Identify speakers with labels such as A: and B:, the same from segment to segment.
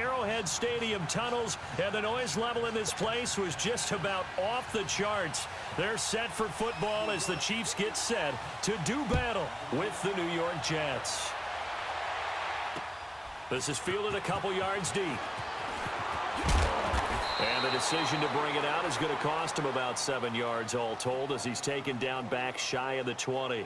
A: Arrowhead Stadium tunnels, and the noise level in this place was just about off the charts. They're set for football as the Chiefs get set to do battle with the New York Jets. This is fielded a couple yards deep. And the decision to bring it out is going to cost him about 7 yards all told as he's taken down back shy of the 20.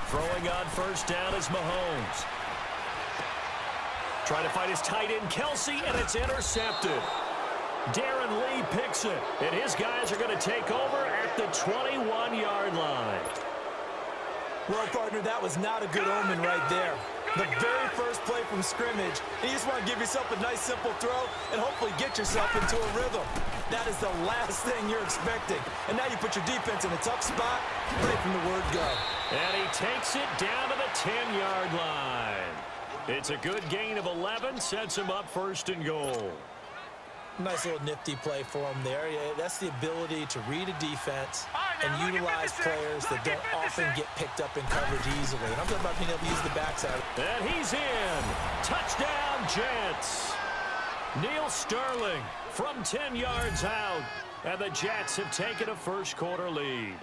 A: Throwing on first down is Mahomes. Trying to find his tight end, Kelsey, and it's intercepted. Darren Lee picks it, and his guys are going to take over at the 21-yard line.
B: Well, partner, that was not a good omen right there. The very first play from scrimmage, you just want to give yourself a nice, simple throw and hopefully get yourself into a rhythm. That is the last thing you're expecting. And now you put your defense in a tough spot right from the word go.
A: And he takes it down to the 10-yard line. It's a good gain of 11, sets him up first and goal.
B: Nice little nifty play for him there. Yeah, that's the ability to read a defense and utilize players that don't often get picked up in coverage easily. And I'm talking about being able to use the backside.
A: And he's in. Touchdown, Jets. Neil Sterling from 10 yards out. And the Jets have taken a first-quarter lead.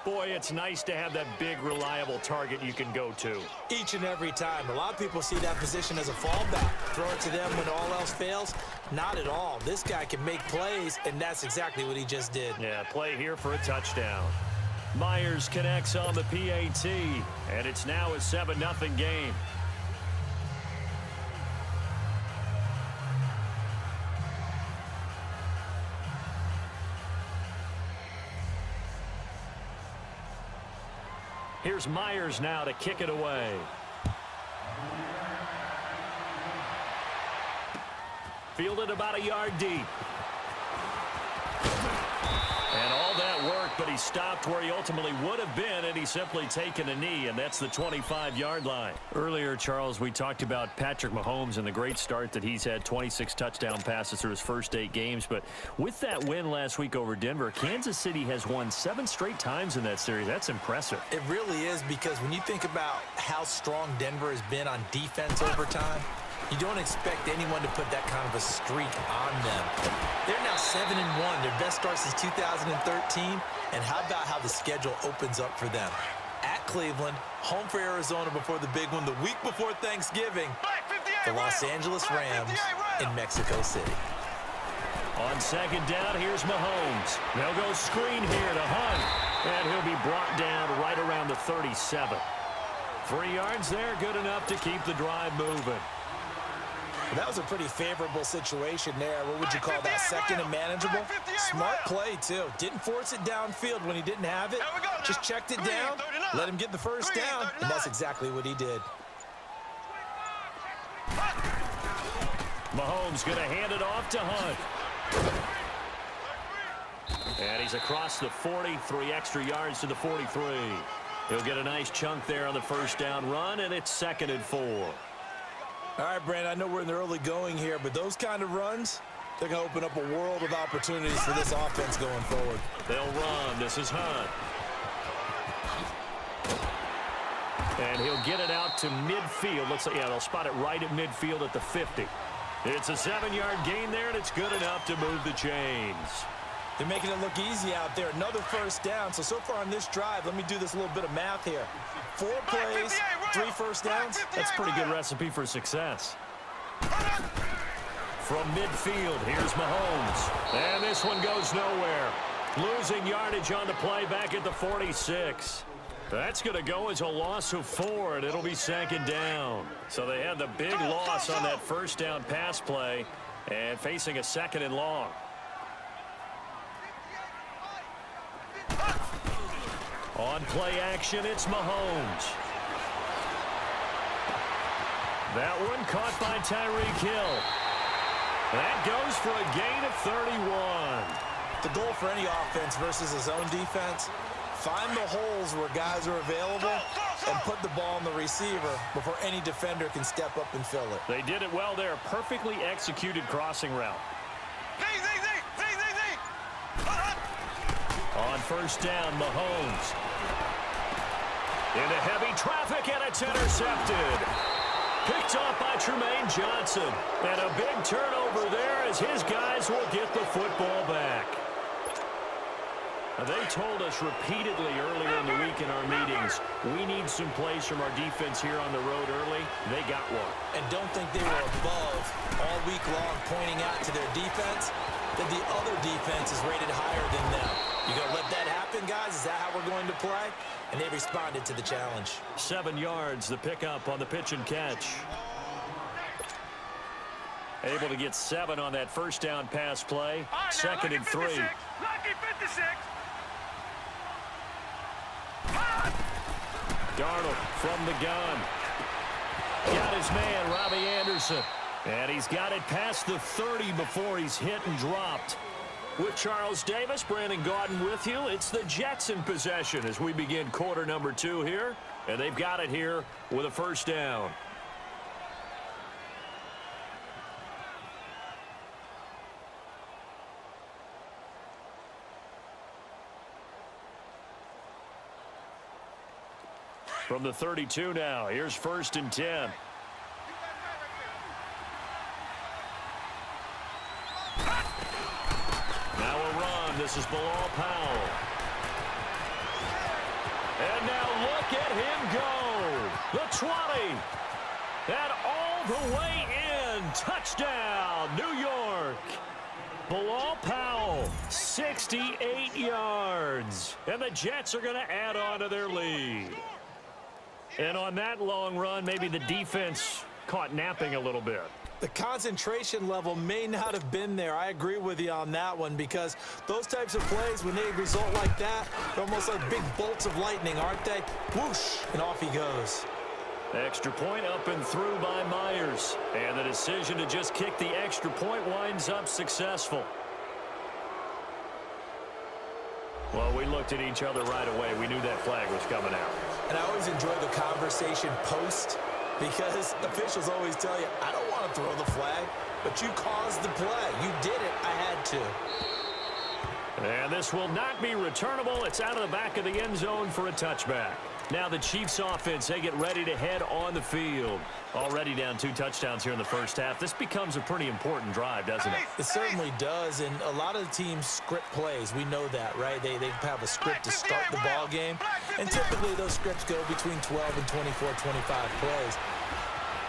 A: Boy, it's nice to have that big, reliable target you can go to.
B: Each and every time. A lot of people see that position as a fallback. Throw it to them when all else fails. Not at all. This guy can make plays, and that's exactly what he just did.
A: Yeah, play here for a touchdown. Myers connects on the PAT, and it's now a 7-0 game. Here's Myers now to kick it away. Fielded about a yard deep. And all that work, but he stopped where he ultimately would have been, and he's simply taken a knee, and that's the 25-yard line. Earlier, Charles, we talked about Patrick Mahomes and the great start that he's had, 26 touchdown passes through his first 8 games. But with that win last week over Denver, Kansas City has won 7 straight times in that series. That's impressive.
B: It really is, because when you think about how strong Denver has been on defense over time, you don't expect anyone to put that kind of a streak on them. They're now 7-1, their best start since 2013. And how about how the schedule opens up for them? At Cleveland, home for Arizona before the big one, the week before Thanksgiving, the Los Angeles Rams in Mexico City.
A: On second down, here's Mahomes. They'll go screen here to Hunt, and he'll be brought down right around the 37. 3 yards there, good enough to keep the drive moving.
B: That was a pretty favorable situation there. What would you call that? Second and manageable? Smart play, too. Didn't force it downfield when he didn't have it. Just checked it down, let him get the first down, and that's exactly what he did.
A: Mahomes going to hand it off to Hunt. And he's across the 40, 3 extra yards to the 43. He'll get a nice chunk there on the first down run, and it's 2nd and 4.
B: All right, Brandon, I know we're in the early going here, but those kind of runs, they're going to open up a world of opportunities for this offense going forward.
A: They'll run. This is Hunt. And he'll get it out to midfield. Looks like, yeah, they'll spot it right at midfield at the 50. It's a 7-yard gain there, and it's good enough to move the chains.
B: They're making it look easy out there. Another first down. So far on this drive, let me do this little bit of math here. 4 plays, 3 first downs.
A: That's a pretty good recipe for success. From midfield, here's Mahomes. And this one goes nowhere. Losing yardage on the play back at the 46. That's going to go as a loss of 4, and it'll be 2nd down. So they had the big loss on that first down pass play and facing a 2nd and long. On play action, it's Mahomes. That one caught by Tyreek Hill. That goes for a gain of 31.
B: The goal for any offense versus his own defense, Find the holes where guys are available and put the ball on the receiver before any defender can step up and fill it.
A: They did it well there. Perfectly executed crossing route. On first down, Mahomes. Into heavy traffic, and it's intercepted. Picked off by Tremaine Johnson. And a big turnover there as his guys will get the football back. They told us repeatedly earlier in the week in our meetings, we need some plays from our defense here on the road early. They got one.
B: And don't think they were above all week long pointing out to their defense that the other defense is rated higher than them. You going to let that happen, guys? Is that how we're going to play? And they responded to the challenge.
A: 7 yards, the pickup on the pitch and catch. Able to get 7 on that first down pass play.
C: Right,
A: second and 3.
C: Lucky 56.
A: Darnold from the gun. Got his man, Robbie Anderson. And he's got it past the 30 before he's hit and dropped. With Charles Davis, Brandon Gaudin with you. It's the Jets in possession as we begin quarter number 2 here. And they've got it here with a first down. From the 32 now, here's first and 10. Now a run. This is Bilal Powell. And now look at him go. The 20. And all the way in. Touchdown, New York. Bilal Powell, 68 yards. And the Jets are going to add on to their lead. And on that long run, maybe the defense caught napping a little bit.
B: The concentration level may not have been there. I agree with you on that one because those types of plays, when they result like that, they're almost like big bolts of lightning, aren't they? Whoosh, and off he goes.
A: Extra point up and through by Myers. And the decision to just kick the extra point winds up successful. Well, we looked at each other right away. We knew that flag was coming out.
B: And I always enjoy the conversation post because officials always tell you, I don't want to throw the flag, but you caused the play. You did it. I had to.
A: And this will not be returnable. It's out of the back of the end zone for a touchback. Now the Chiefs offense, they get ready to head on the field. Already down 2 touchdowns here in the first half. This becomes a pretty important drive, doesn't it?
B: It certainly does, and a lot of the teams script plays. We know that, right? They have a script to start the ball game, and typically those scripts go between 12 and 24, 25 plays.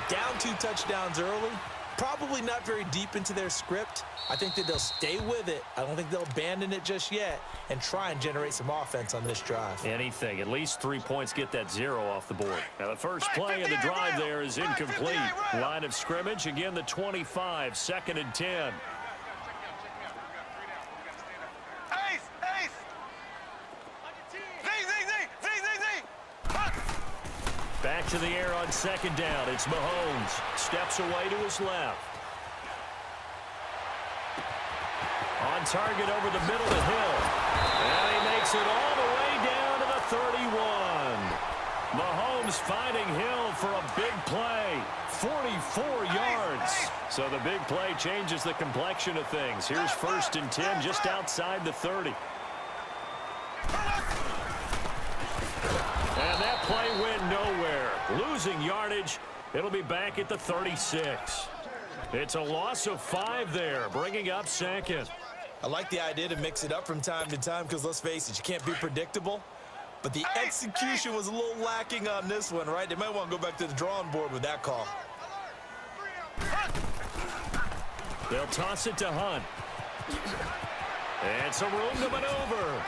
B: Down 2 touchdowns early, probably not very deep into their script. I think that they'll stay with it. I don't think they'll abandon it just yet and try and generate some offense on this drive.
A: Anything. At least 3 points get that 0 off the board. Now the first play of the drive there is incomplete. Line of scrimmage, again the 25, second and 10. Back to the air on second down. It's Mahomes. Steps away to his left. On target over the middle to Hill. And he makes it all the way down to the 31. Mahomes finding Hill for a big play. 44 yards. So the big play changes the complexion of things. Here's first and 10 just outside the 30. And that play went nowhere. Losing yardage. It'll be back at the 36. It's a loss of 5 there, bringing up second.
B: I like the idea to mix it up from time to time because, let's face it, you can't be predictable. But the execution was a little lacking on this one, right? They might want to go back to the drawing board with that call.
A: They'll toss it to Hunt. And some room to maneuver.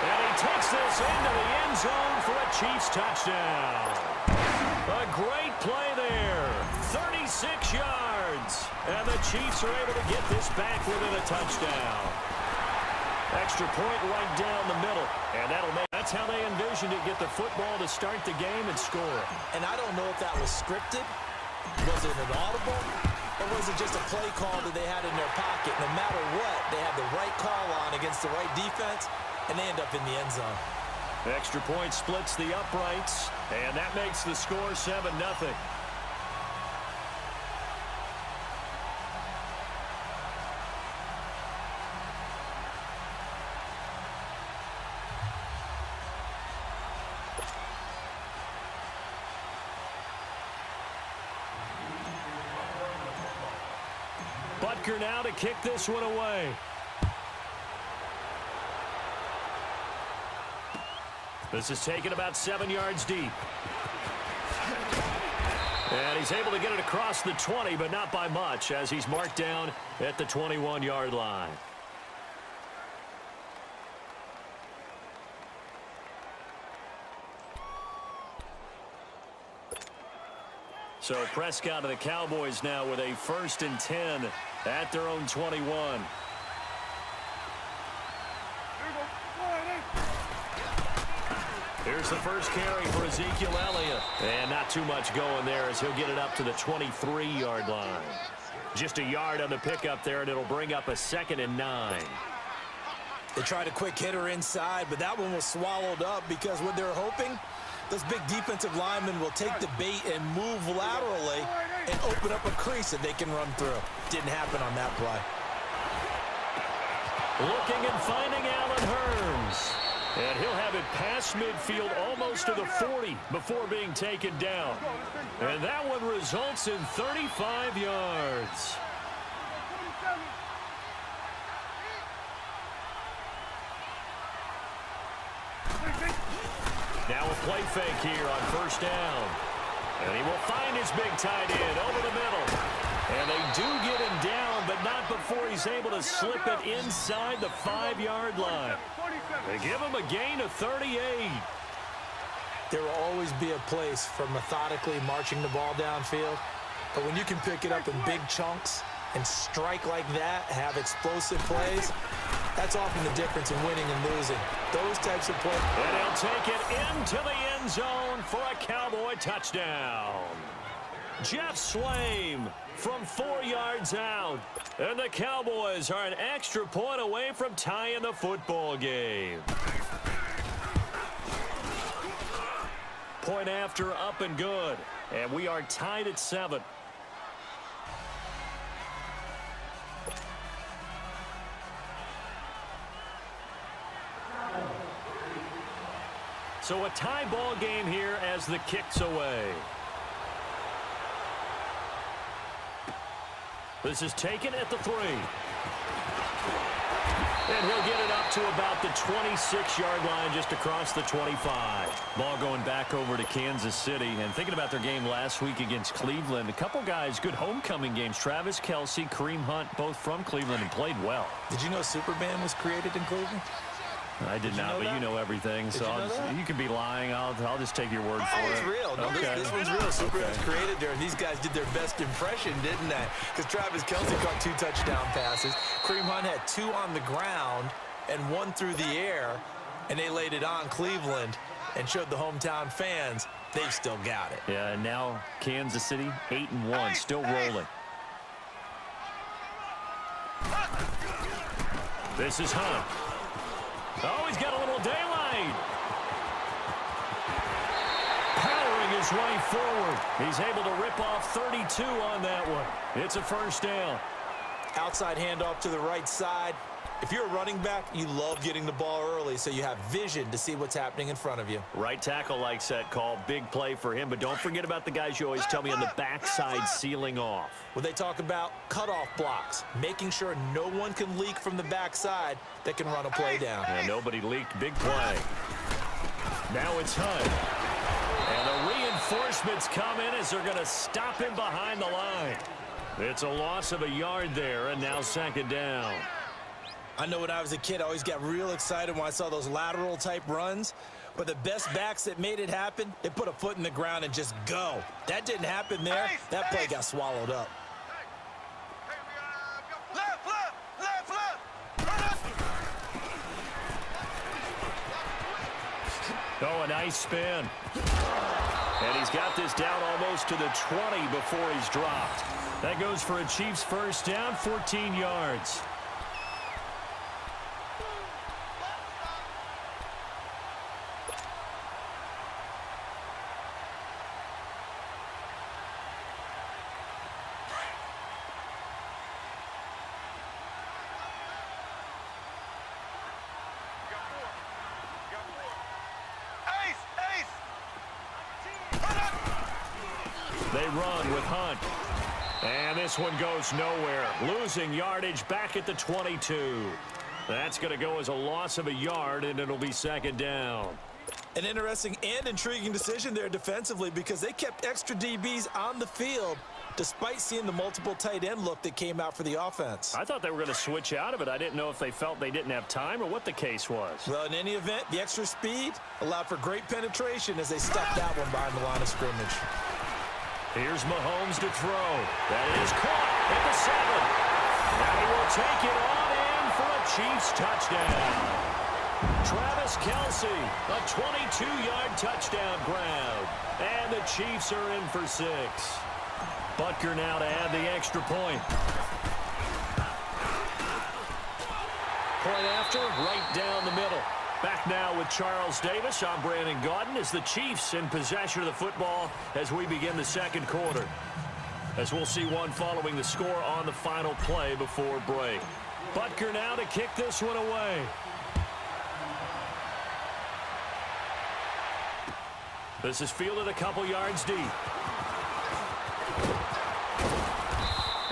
A: And he takes this into the end zone for a Chiefs touchdown. A great play there. 36 yards. And the Chiefs are able to get this back within a touchdown. Extra point right down the middle. And that's how they envisioned it. Get the football to start the game and score.
B: And I don't know if that was scripted. Was it an audible? Or was it just a play call that they had in their pocket? No matter what, they had the right call on against the right defense. and they end up in the end zone.
A: Extra point splits the uprights, and that makes the score 7-0. Butker now to kick this one away. This is taken about 7 yards deep. And he's able to get it across the 20, but not by much, as he's marked down at the 21-yard line. So Prescott and the Cowboys now with a 1st and 10 at their own 21. Here's the first carry for Ezekiel Elliott. And not too much going there as he'll get it up to the 23-yard line. Just a yard on the pickup there, and it'll bring up a 2nd and 9.
B: They tried a quick hitter inside, but that one was swallowed up because what they're hoping, those big defensive linemen will take the bait and move laterally and open up a crease that they can run through. Didn't happen on that play.
A: Looking and finding Allen Hurns. And he'll have it past midfield almost to the 40 before being taken down. And that one results in 35 yards. Now a play fake here on 1st down. And he will find his big tight end over the middle. And they do get him down, but not before he's able to slip it inside the 5-yard line. They give him a gain of 38.
B: There will always be a place for methodically marching the ball downfield. But when you can pick it up in big chunks and strike like that, have explosive plays, that's often the difference in winning and losing. Those types of plays.
A: And he'll take it into the end zone for a Cowboy touchdown. Jeff Swaim from 4 yards out. And the Cowboys are an extra point away from tying the football game. Point after, up and good. And we are tied at 7. So a tie ball game here as the kick's away. This is taken at the 3. And he'll get it up to about the 26-yard line, just across the 25. Ball going back over to Kansas City. And thinking about their game last week against Cleveland, a couple guys, good homecoming games. Travis Kelce, Kareem Hunt, both from Cleveland and played well.
B: Did you know Superman was created in Cleveland?
A: I did not, but you know everything, so you can be lying. I'll just take your word for it.
B: Oh, it's real. No,
A: okay.
B: This one's real. Superman's created there, and these guys did their best impression, didn't they? Because Travis Kelce caught 2 touchdown passes. Kareem Hunt had 2 on the ground and 1 through the air, and they laid it on Cleveland and showed the hometown fans they've still got it.
A: Yeah, and now Kansas City 8-1, still rolling. This is Hunt. Oh, he's got a little daylight. Powering his way forward. He's able to rip off 32 on that one. It's a 1st down.
B: Outside handoff to the right side. If you're a running back, you love getting the ball early so you have vision to see what's happening in front of you.
A: Right tackle likes that call. Big play for him, but don't forget about the guys you always tell me on the backside sealing off.
B: Well, they talk about cutoff blocks, making sure no one can leak from the backside that can run a play down.
A: And nobody leaked. Big play. Now it's Hunt. And the reinforcements come in as they're going to stop him behind the line. It's a loss of a yard there, and now 2nd down.
B: I know when I was a kid, I always got real excited when I saw those lateral type runs. But the best backs that made it happen, they put a foot in the ground and just go. That didn't happen there. That play got swallowed up.
A: Oh, a nice spin. And he's got this down almost to the 20 before he's dropped. That goes for a Chiefs 1st down, 14 yards. They run with Hunt. And this one goes nowhere. Losing yardage back at the 22. That's going to go as a loss of a yard, and it'll be second down.
B: An interesting and intriguing decision there defensively because they kept extra DBs on the field despite seeing the multiple tight end look that came out for the offense.
A: I thought they were going to switch out of it. I didn't know if they felt they didn't have time or what the case was.
B: Well, in any event, the extra speed allowed for great penetration as they stuck that one behind the line of scrimmage.
A: Here's Mahomes to throw. That is caught at the 7. Now he will take it on in for a Chiefs touchdown. Travis Kelce, a 22-yard touchdown grab. And the Chiefs are in for 6. Butker now to add the extra point. Point after, right down the middle. Back now with Charles Davis. I'm Brandon Gaudin as the Chiefs in possession of the football as we begin the second quarter. As we'll see one following the score on the final play before break. Butker now to kick this one away. This is fielded a couple yards deep.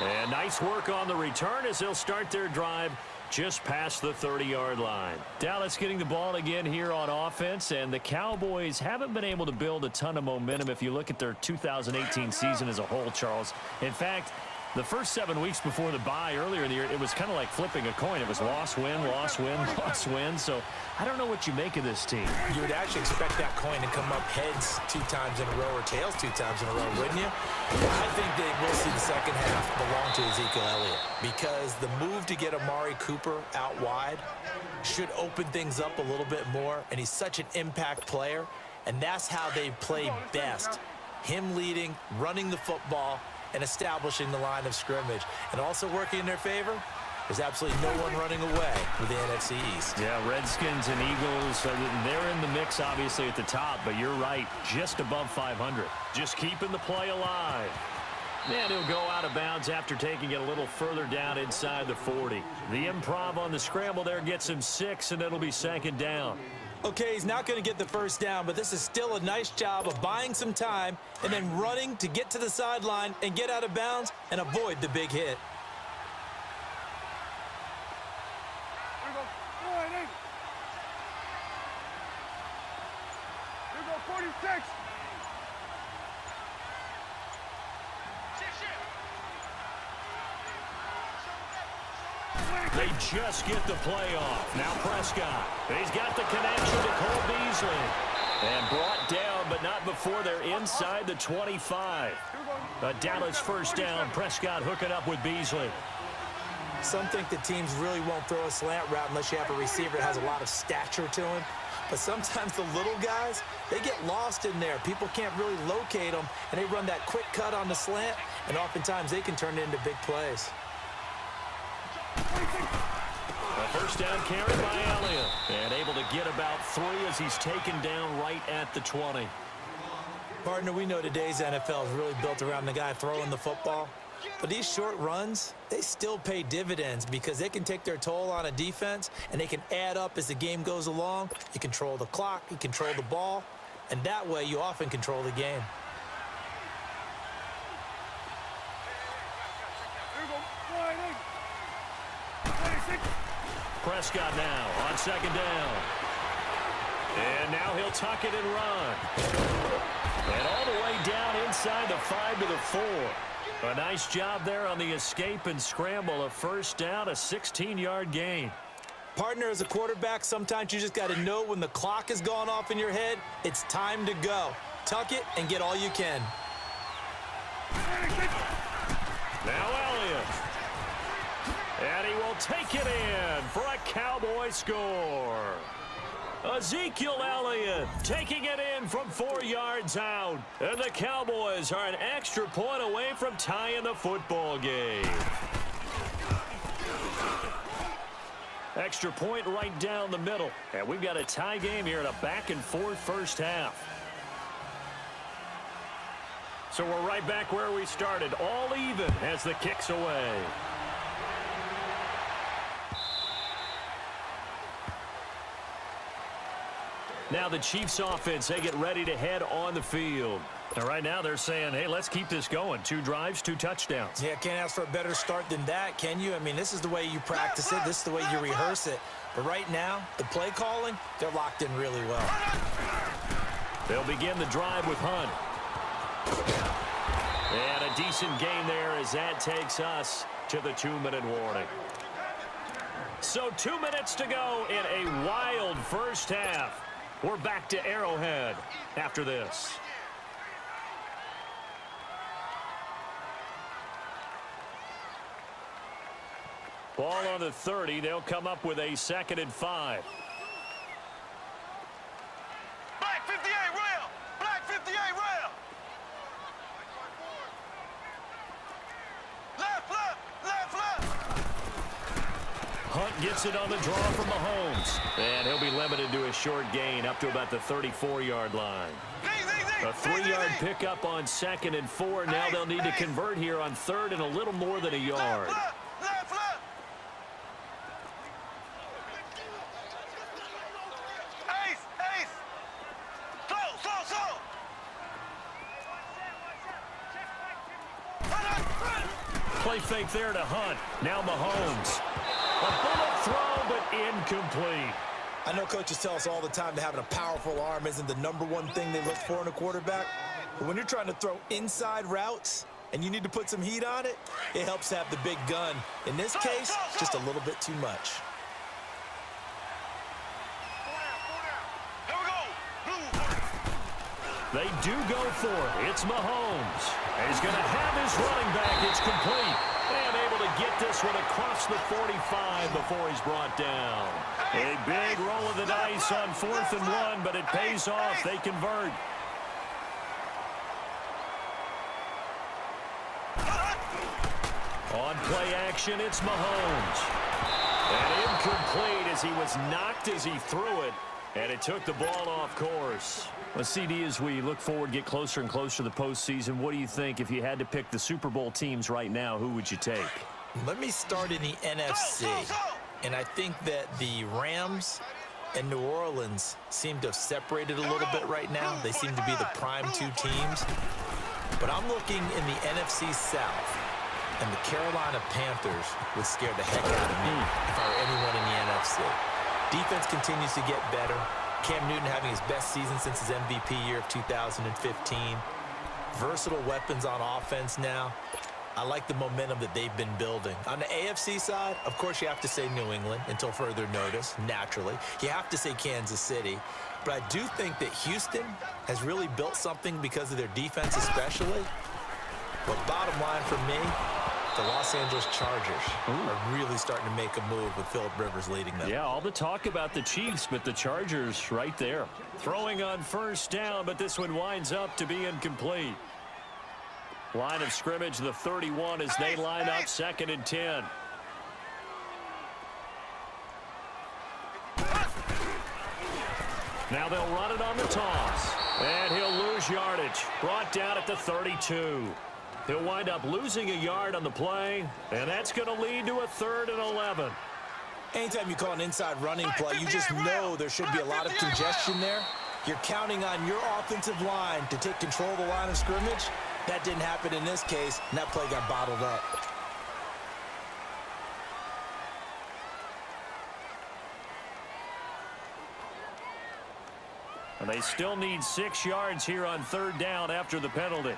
A: And nice work on the return as they'll start their drive just past the 30-yard line. Dallas getting the ball again here on offense, and the Cowboys haven't been able to build a ton of momentum if you look at their 2018 season as a whole, Charles. In fact, the first 7 weeks before the bye earlier in the year, it was kind of like flipping a coin. It was loss, win, loss, win, loss, win. So I don't know what you make of this team.
B: You would actually expect that coin to come up heads 2 times in a row or tails 2 times in a row, wouldn't you? I think they will see the second half belong to Ezekiel Elliott because the move to get Amari Cooper out wide should open things up a little bit more, and he's such an impact player, and that's how they play best. Him leading, running the football, and establishing the line of scrimmage. And also working in their favor, there's absolutely no one running away with the NFC East.
A: Yeah, Redskins and Eagles, they're in the mix, obviously, at the top, but you're right, just above 500. Just keeping the play alive. And he'll go out of bounds after taking it a little further down inside the 40. The improv on the scramble there gets him 6, and it'll be second down.
B: Okay, he's not going to get the first down, but this is still a nice job of buying some time and then running to get to the sideline and get out of bounds and avoid the big hit.
C: Here go 46.
A: They just get the play off. Now Prescott. He's got the connection to Cole Beasley. And brought down, but not before they're inside the 25. A Dallas first down. Prescott hooking up with Beasley.
B: Some think the teams really won't throw a slant route unless you have a receiver that has a lot of stature to him. But sometimes the little guys, they get lost in there. People can't really locate them, and they run that quick cut on the slant, and oftentimes they can turn it into big plays.
A: A first down carry by Elliott. And able to get about 3 as he's taken down right at the 20.
B: Partner, we know today's NFL is really built around the guy throwing the football. But these short runs, they still pay dividends because they can take their toll on a defense, and they can add up as the game goes along. You control the clock, you control the ball, and that way you often control the game.
A: Prescott now on second down. And now he'll tuck it and run. And all the way down inside the 5 to the 4. A nice job there on the escape and scramble. A first down, a 16-yard gain.
B: Partner, as a quarterback, sometimes you just got to know when the clock has gone off in your head, it's time to go. Tuck it and get all you can.
A: Now Elliott. And he will take it in for a Cowboy score. Ezekiel Elliott taking it in from 4 yards out. And the Cowboys are an extra point away from tying the football game. Extra point right down the middle. And we've got a tie game here in a back-and-forth first half. So we're right back where we started, all even as the kick's away. Now the Chiefs offense, they get ready to head on the field. And right now they're saying, hey, let's keep this going. 2 drives, 2 touchdowns.
B: Yeah, can't ask for a better start than that, can you? I mean, this is the way you practice it. This is the way you rehearse it. But right now, the play calling, they're locked in really well.
A: They'll begin the drive with Hunt. And a decent gain there as that takes us to the 2-minute warning. So 2 minutes to go in a wild first half. We're back to Arrowhead after this. Ball on the 30. They'll come up with a 2nd and 5.
C: Black 58 rail. Black 58 rail. Left, left, left, left.
A: Hunt gets it on the draw from Mahomes. And he'll be limited to a short gain up to about the 34-yard line. A 3-yard pickup on 2nd and 4. Now they'll need to convert here on 3rd and a little more than a yard.
C: Left, left, left. Ace, ace. Slow, slow, slow.
A: Play fake there to Hunt. Now Mahomes. A bullet throw, but incomplete.
B: I know coaches tell us all the time that having a powerful arm isn't the #1 thing they look for in a quarterback. But when you're trying to throw inside routes and you need to put some heat on it, it helps to have the big gun. In this case, just a little bit too much.
C: Here we go. Blue.
A: They do go for it. It's Mahomes. He's going to have his running back. It's complete. And able to get this one across the 45 before he's brought down. A big roll of the dice on 4th and 1, but it pays off. They convert. On play action, it's Mahomes. And incomplete as he was knocked as he threw it. And it took the ball off course. Well, CD, as we look forward, get closer and closer to the postseason, what do you think if you had to pick the Super Bowl teams right now, who would you take?
B: Let me start in the NFC. And I think that the Rams and New Orleans seem to have separated a little bit right now. They seem to be the prime 2 teams. But I'm looking in the NFC South. And the Carolina Panthers would scare the heck out of me if I were anyone in the NFC. Defense continues to get better. Cam Newton having his best season since his MVP year of 2015. Versatile weapons on offense now. I like the momentum that they've been building. On the AFC side, of course, you have to say New England until further notice, naturally. You have to say Kansas City. But I do think that Houston has really built something because of their defense especially. But bottom line for me, the Los Angeles Chargers are really starting to make a move with Phillip Rivers leading them.
A: Yeah, all the talk about the Chiefs, but the Chargers right there. Throwing on 1st down, but this one winds up to be incomplete. Line of scrimmage, the 31 as they line up 2nd and 10. Now they'll run it on the toss. And he'll lose yardage. Brought down at the 32. He'll wind up losing a yard on the play, and that's going to lead to a 3rd and 11.
B: Anytime you call an inside running play, you just know there should be a lot of congestion there. You're counting on your offensive line to take control of the line of scrimmage. That didn't happen in this case, and that play got bottled up.
A: And they still need 6 yards here on 3rd down after the penalty.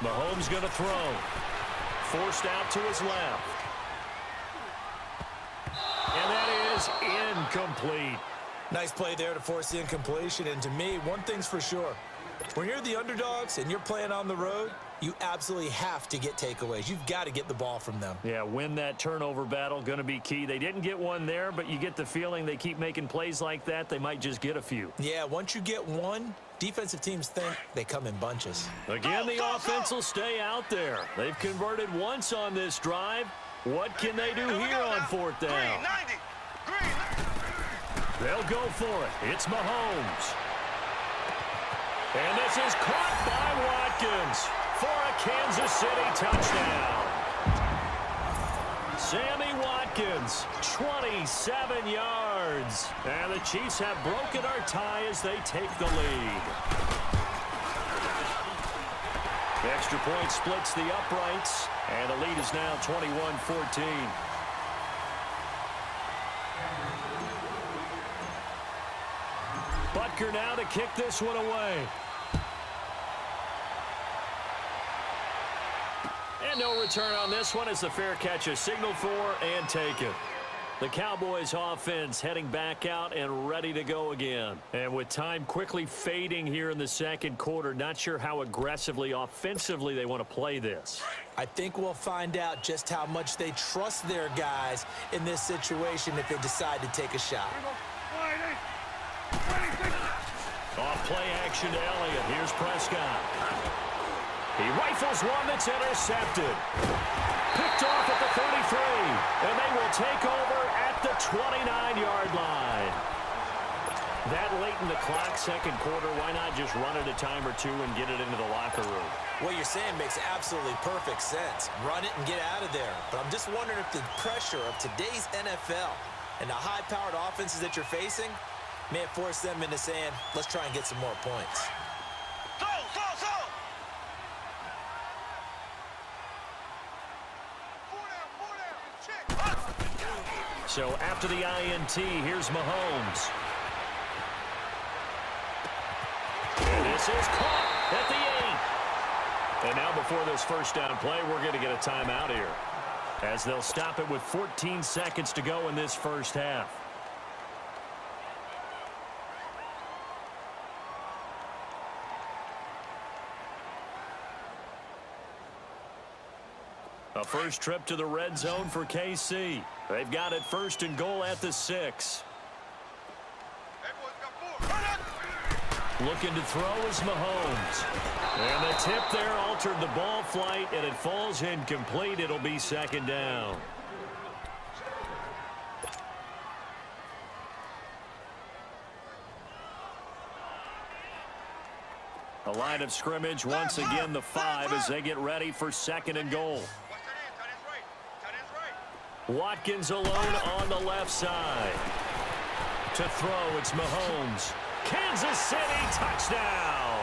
A: Mahomes going to throw. Forced out to his left. And that is incomplete.
B: Nice play there to force the incompletion. And to me, one thing's for sure. When you're the underdogs and you're playing on the road, you absolutely have to get takeaways. You've got to get the ball from them.
A: Yeah, win that turnover battle, going to be key. They didn't get one there, but you get the feeling they keep making plays like that, they might just get a few.
B: Yeah, once you get one, defensive teams think they come in bunches.
A: Again, the offense will stay out there. They've converted once on this drive. What can they do here on 4th down? They'll go for it. It's Mahomes. And this is caught by Watkins for a Kansas City touchdown. Sammy Watkins, 27 yards. And the Chiefs have broken our tie as they take the lead. The extra point splits the uprights, and the lead is now 21-14. Butker now to kick this one away. And no return on this one as the fair catch is signaled for and taken. The Cowboys offense heading back out and ready to go again. And with time quickly fading here in the second quarter, not sure how aggressively, offensively they want to play this.
B: I think we'll find out just how much they trust their guys in this situation if they decide to take a shot.
A: Off play action to Elliott. Here's Prescott. He rifles one that's intercepted. Picked off at the 33. And they will take over at the 29-yard line. That late in the clock, second quarter, why not just run it a time or two and get it into the locker room?
B: What you're saying makes absolutely perfect sense. Run it and get out of there. But I'm just wondering if the pressure of today's NFL and the high-powered offenses that you're facing may have forced them into saying, let's try and get some more points.
C: Go, go, go! Four down, check.
A: So after the INT, here's Mahomes. And this is caught at the 8. And now before this first down play, we're going to get a timeout here, as they'll stop it with 14 seconds to go in this first half. A first trip to the red zone for KC. They've got it first and goal at the 6.
C: Hey, boys, got 4. Run it!
A: Looking to throw is Mahomes. And the tip there altered the ball flight, and it falls incomplete. It'll be second down. A line of scrimmage once again, the 5, as they get ready for second and goal.
C: Watch that end. Tight end's right. Tight end's right.
A: Watkins alone on the left side. To throw, it's Mahomes. Kansas City touchdown.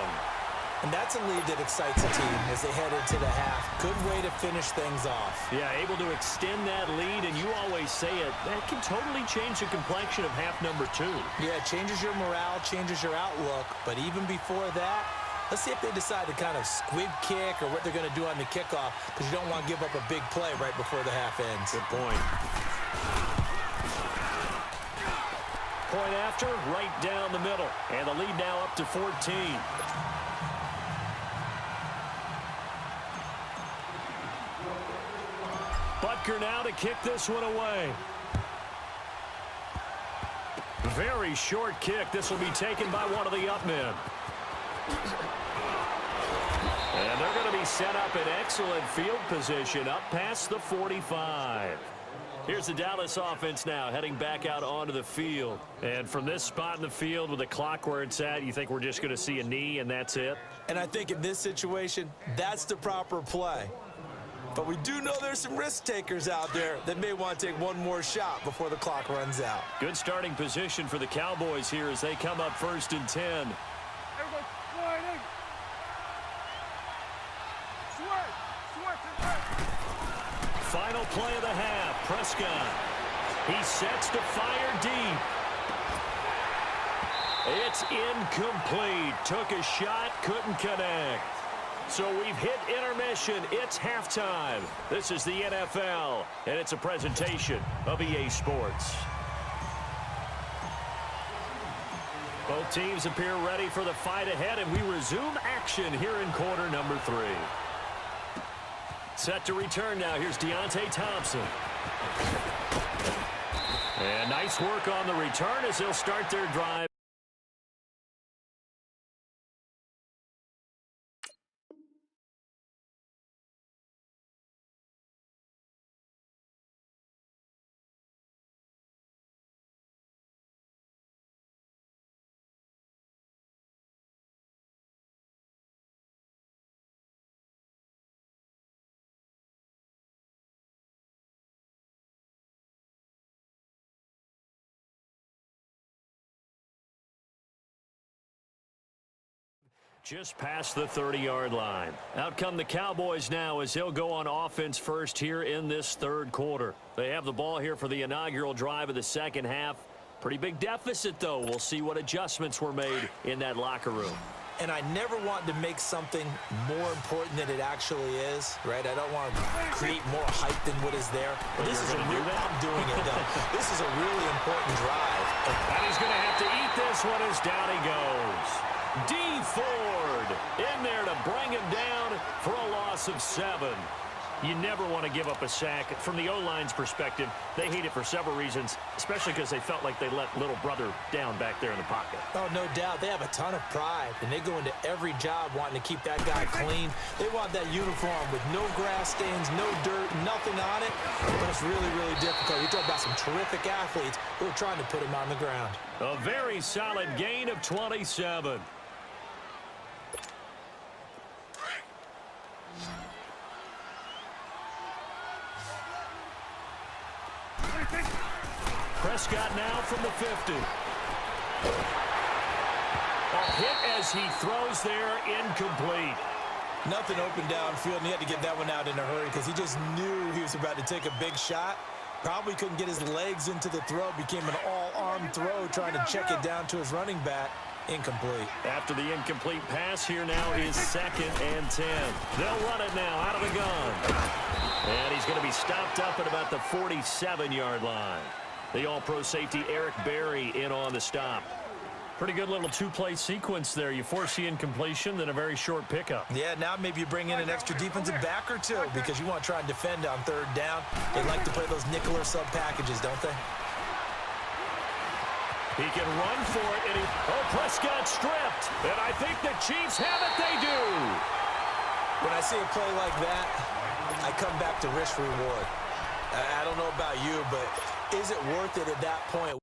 B: And that's a lead that excites a team as they head into the half. Good way to finish things off.
A: Yeah, able to extend that lead, and you always say it, that can totally change the complexion of half number 2.
B: Yeah, it changes your morale, changes your outlook. But even before that, let's see if they decide to kind of squib kick or what they're going to do on the kickoff, because you don't want to give up a big play right before the half ends.
A: Good point. Point after, right down the middle. And the lead now up to 14. Butker now to kick this one away. Very short kick. This will be taken by one of the up men. And they're going to be set up in excellent field position up past the 45. Here's the Dallas offense now heading back out onto the field. And from this spot in the field with the clock where it's at, you think we're just going to see a knee and that's it?
B: And I think in this situation, that's the proper play. But we do know there's some risk takers out there that may want to take one more shot before the clock runs out.
A: Good starting position for the Cowboys here as they come up first and 10.
C: Everybody, sliding. Swerve to the right.
A: Final play of the half, Prescott. He sets to fire deep. It's incomplete. Took a shot, couldn't connect. So we've hit intermission. It's halftime. This is the NFL, and it's a presentation of EA Sports. Both teams appear ready for the fight ahead, and we resume action here in quarter number 3. Set to return now. Here's Deontay Thompson. And nice work on the return as they'll start their drive. Just past the 30-yard line. Out come the Cowboys now as they'll go on offense first here in this third quarter. They have the ball here for the inaugural drive of the second half. Pretty big deficit, though. We'll see what adjustments were made in that locker room.
B: And I never want to make something more important than it actually is, right? I don't want to create more hype than what is there. But this is I'm doing it, though. This is a really important drive.
A: And he's going to have to eat this one as down he goes. D. Ford in there to bring him down for a loss of 7. You never want to give up a sack. From the O-line's perspective, they hate it for several reasons, especially because they felt like they let little brother down back there in the pocket.
B: Oh, no doubt. They have a ton of pride, and they go into every job wanting to keep that guy clean. They want that uniform with no grass stains, no dirt, nothing on it. But it's really, really difficult. You talk about some terrific athletes who are trying to put him on the ground.
A: A very solid gain of 27. Prescott now from the 50. A hit as he throws there, incomplete.
B: Nothing open downfield, and he had to get that one out in a hurry because he just knew he was about to take a big shot. Probably couldn't get his legs into the throw. Became an all-arm throw, trying to check it down to his running back. Incomplete.
A: After the incomplete pass, here now is 2nd and 10. They'll run it now out of the gun. And he's going to be stopped up at about the 47-yard line. The all-pro safety Eric Berry in on the stop. Pretty good little two-play sequence there. You force the incompletion, then a very short pickup.
B: Yeah, now maybe you bring in an extra defensive back or two because you want to try and defend on 3rd down. They like to play those nickel or sub packages, don't they?
A: He can run for it, and Prescott stripped. And I think the Chiefs have it. They do.
B: When I see a play like that, I come back to risk reward. I don't know about you, but is it worth it at that point?